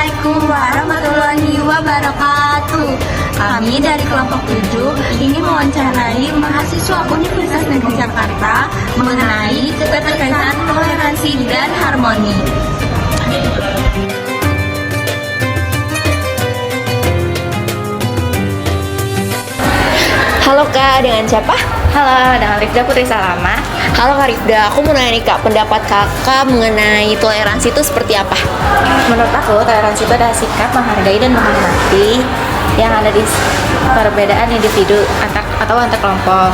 Assalamualaikum warahmatullahi wabarakatuh. Kami dari kelompok 7 ingin mewawancarai mahasiswa Universitas Negeri Jakarta mengenai keterkaitan toleransi dan harmoni. Halo Kak, dengan siapa? Halo, dengan Rifda Putri Salama. Halo Kak Rifda, aku mau nanya nih Kak, pendapat Kakak mengenai toleransi itu seperti apa? Menurut aku, toleransi itu adalah sikap menghargai dan menghormati yang ada di perbedaan individu atau antar kelompok.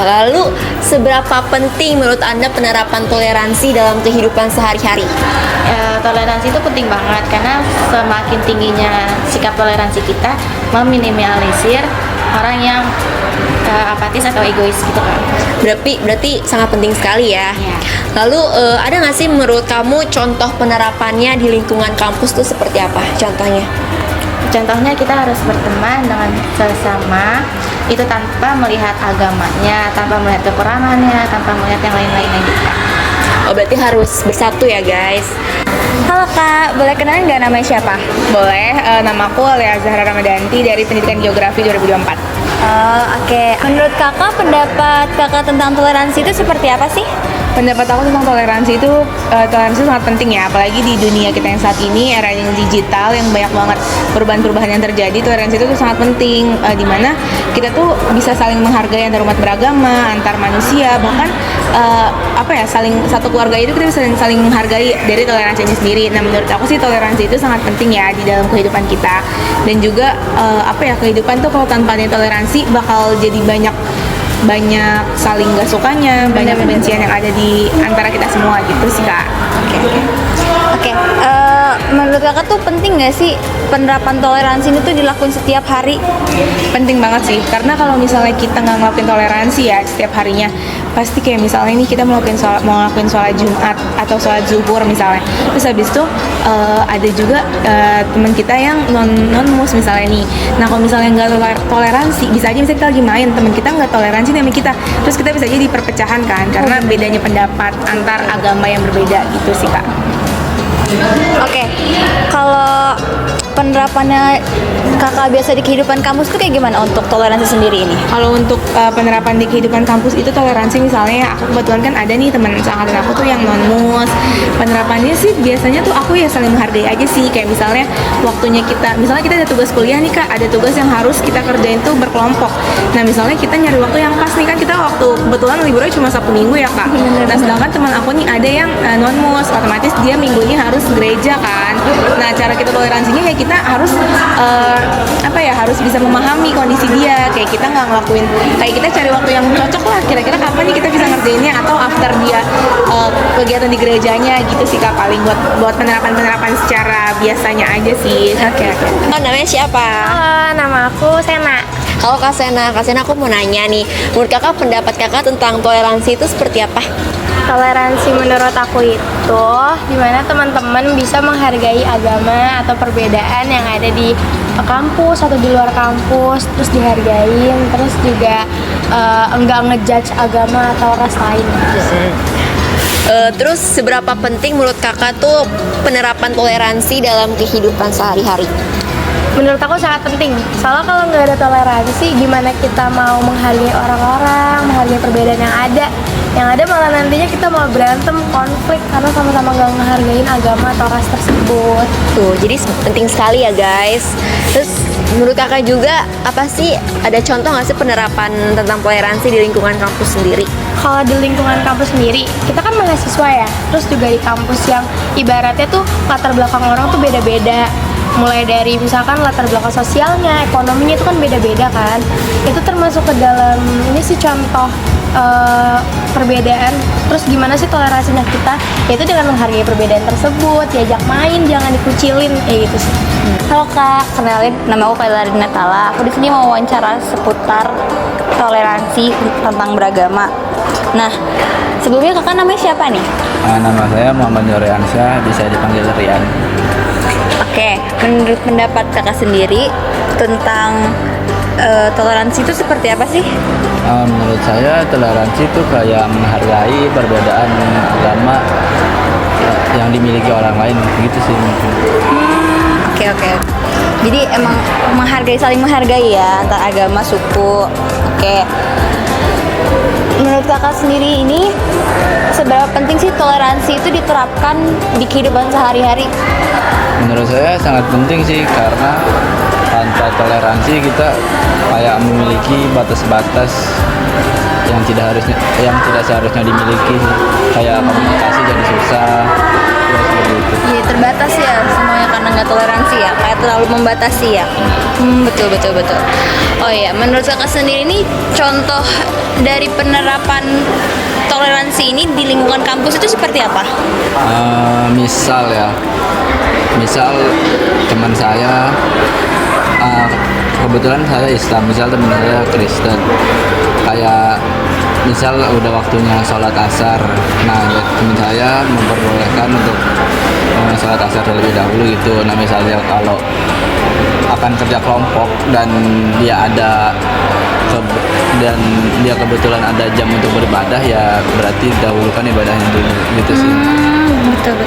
Lalu, seberapa penting menurut Anda penerapan toleransi dalam kehidupan sehari-hari? Toleransi itu penting banget karena semakin tingginya sikap toleransi kita meminimalisir orang yang apatis atau egois gitu kan. Berarti sangat penting sekali ya. Iya. Lalu, ada nggak sih menurut kamu contoh penerapannya di lingkungan kampus itu seperti apa? Contohnya? Contohnya kita harus berteman dengan sesama itu tanpa melihat agamanya, tanpa melihat kekurangannya, tanpa melihat yang lain-lainnya juga. Oh, berarti harus bersatu ya guys. Halo Kak, boleh kenalan nggak namanya siapa? Boleh, nama aku Lea Zahra Ramadanti dari Pendidikan Geografi 2024. Oke. Menurut kakak, pendapat kakak tentang toleransi itu seperti apa sih? Pendapat aku tentang toleransi itu sangat penting ya, apalagi di dunia kita yang saat ini, era yang digital yang banyak banget perubahan-perubahan yang terjadi. Toleransi itu sangat penting, di mana kita tuh bisa saling menghargai antar umat beragama, antar manusia, bahkan saling satu keluarga itu kita bisa saling menghargai dari toleransi ini sendiri. Nah, menurut aku sih toleransi itu sangat penting ya di dalam kehidupan kita, dan juga kehidupan tuh kalau tanpa adanya toleransi bakal jadi banyak saling gak sukanya, banyak kebencian yang ada di antara kita semua gitu sih Kak. Oke. Menurut kakak tuh penting nggak sih penerapan toleransi itu tuh dilakukan setiap hari? Penting banget sih, karena kalau misalnya kita nggak ngelakuin toleransi ya setiap harinya, pasti kayak misalnya ini kita mau ngelakuin sholat Jumat atau sholat zuhur misalnya, terus habis itu ada juga teman kita yang non mus misalnya nih. Nah, kalau misalnya nggak toleransi, bisa aja misalnya kita lagi main, teman kita nggak toleransi sama kita, terus kita bisa jadi perpecahan kan, karena bedanya pendapat antar agama yang berbeda gitu sih Kak. Oke. Kalau penerapannya kakak biasa di kehidupan kampus tuh kayak gimana untuk toleransi sendiri ini? Kalau untuk penerapan di kehidupan kampus itu toleransi, misalnya aku kebetulan kan ada nih teman seangkatan aku tuh yang non-mus. Penerapannya sih biasanya tuh aku ya saling menghargai aja sih. Kayak misalnya waktunya misalnya kita ada tugas kuliah nih Kak, ada tugas yang harus kita kerjain tuh berkelompok. Nah, misalnya kita nyari waktu yang pas nih, kan kita waktu kebetulan liburnya cuma Sabtu Minggu ya Kak. Nah, sedangkan teman aku nih ada yang non-mus, otomatis dia minggunya harus gereja kan. Nah, cara kita toleransinya ya kita harus harus bisa memahami kondisi dia, kayak kita nggak ngelakuin, kayak kita cari waktu yang cocok lah, kira-kira kapan nih kita bisa ngerjainnya, atau after dia kegiatan di gerejanya gitu sih Kak, paling buat penerapan secara biasanya aja sih. Oke. Namanya siapa? Halo, nama aku Sena. Halo Kak Sena, aku mau nanya nih, menurut kakak pendapat kakak tentang toleransi itu seperti apa? Toleransi menurut aku itu dimana teman-teman bisa menghargai agama atau perbedaan yang ada di kampus atau di luar kampus, terus dihargain, terus juga enggak ngejudge agama atau ras lain gitu. Terus seberapa penting menurut kakak tuh penerapan toleransi dalam kehidupan sehari-hari? Menurut aku sangat penting. Soalnya kalau nggak ada toleransi, gimana kita mau menghargai orang-orang, menghargai perbedaan yang ada? Yang ada malah nantinya kita mau berantem, konflik karena sama-sama nggak menghargain agama atau ras tersebut. Tuh, jadi penting sekali ya guys. Terus menurut kakak juga apa sih, ada contoh nggak sih penerapan tentang toleransi di lingkungan kampus sendiri? Kalau di lingkungan kampus sendiri, kita kan mahasiswa ya, terus juga di kampus yang ibaratnya tuh latar belakang orang tuh beda-beda. Mulai dari misalkan latar belakang sosialnya, ekonominya itu kan beda-beda kan. Itu termasuk ke dalam ini sih contoh perbedaan. Terus gimana sih toleransinya kita? Yaitu dengan menghargai perbedaan tersebut, diajak main, jangan dikucilin, kayak gitu sih. Halo Kak, kenalin, nama aku Kaila Natala. Aku di sini mau wawancara seputar toleransi tentang beragama. Nah, sebelumnya kakak namanya siapa nih? Nama saya Muhammad Nuri Ansyah, bisa dipanggil Rian. Oke, menurut pendapat kakak sendiri tentang toleransi itu seperti apa sih? Menurut saya toleransi itu kayak menghargai perbedaan agama yang dimiliki orang lain gitu sih mungkin. Oke. Jadi emang saling menghargai ya antar agama, suku. Oke. Menurut kakak sendiri ini seberapa penting sih toleransi itu diterapkan di kehidupan sehari-hari? Menurut saya sangat penting sih, karena tanpa toleransi kita kayak memiliki batas-batas yang tidak seharusnya dimiliki, kayak komunikasi jadi susah ya, seperti itu. Iya, terbatas ya semuanya karena nggak toleransi ya, kayak terlalu membatasi ya. Betul. Oh iya, menurut kakak sendiri ini contoh dari penerapan toleransi ini di lingkungan kampus itu seperti apa? Misal teman saya, kebetulan saya Islam, misal teman saya Kristen, kayak misal udah waktunya sholat asar, nah ya, teman saya memperbolehkan untuk sholat asar terlebih dahulu gitu. Nah misalnya kalau akan kerja kelompok dan dia kebetulan ada jam untuk beribadah, ya berarti dahulukan ibadahnya dulu gitu sih. Betul.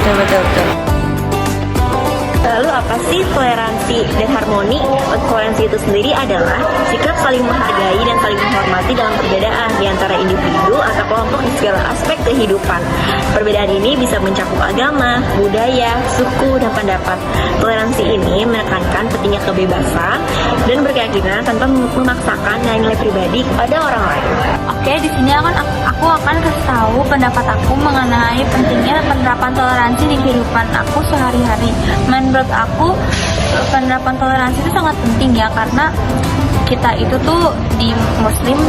Lalu apa sih toleransi dan harmoni? Toleransi itu sendiri adalah sikap saling menghargai dan saling menghormati dalam perbedaan di antara individu atau kelompok di segala aspek kehidupan. Perbedaan ini bisa mencakup agama, budaya, suku, dan pendapat. Toleransi ini menekankan pentingnya kebebasan dan berkeyakinan tanpa memaksakan nilai pribadi kepada orang lain. Oke, di sini aku akan kasih tahu pendapat aku mengenai pentingnya penerapan toleransi di kehidupan aku sehari-hari. Menurut aku penerapan toleransi itu sangat penting ya, karena kita itu tuh di Muslim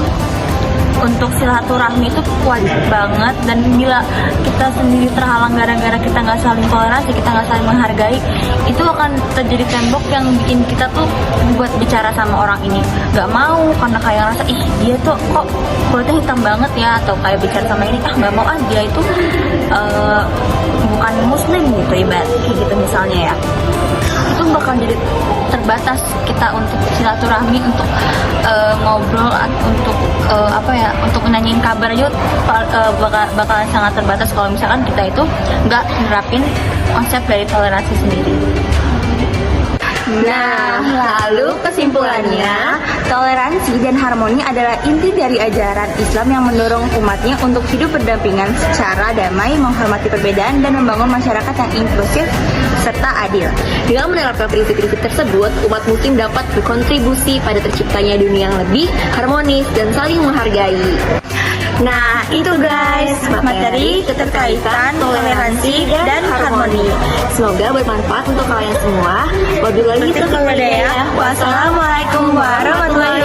untuk silaturahmi itu wajib banget, dan bila kita sendiri terhalang gara-gara kita nggak saling toleransi, kita nggak saling menghargai, itu akan terjadi tembok yang bikin kita tuh buat bicara sama orang ini nggak mau, karena kayak ngerasa ih dia tuh kok kulitnya hitam banget ya, atau kayak bicara sama ini nggak mau dia itu bukan Muslim gitu, ibarat kayak gitu misalnya ya. Itu bakal jadi terbatas kita untuk silaturahmi, untuk ngobrol, untuk nanyain kabar aja bakal sangat terbatas kalau misalkan kita itu nggak nerapin konsep dari toleransi sendiri. Nah, lalu kesimpulannya, Toleransi dan harmoni adalah inti dari ajaran Islam yang mendorong umatnya untuk hidup berdampingan secara damai, menghormati perbedaan, dan membangun masyarakat yang inklusif serta adil. dengan menerapkan prinsip-prinsip tersebut, umat muslim dapat berkontribusi pada terciptanya dunia yang lebih harmonis dan saling menghargai. Nah, itu guys materi keterkaitan toleransi dan harmoni. Semoga bermanfaat untuk kalian semua. Wabillahi taufiq wal hidayah. Wassalamualaikum warahmatullahi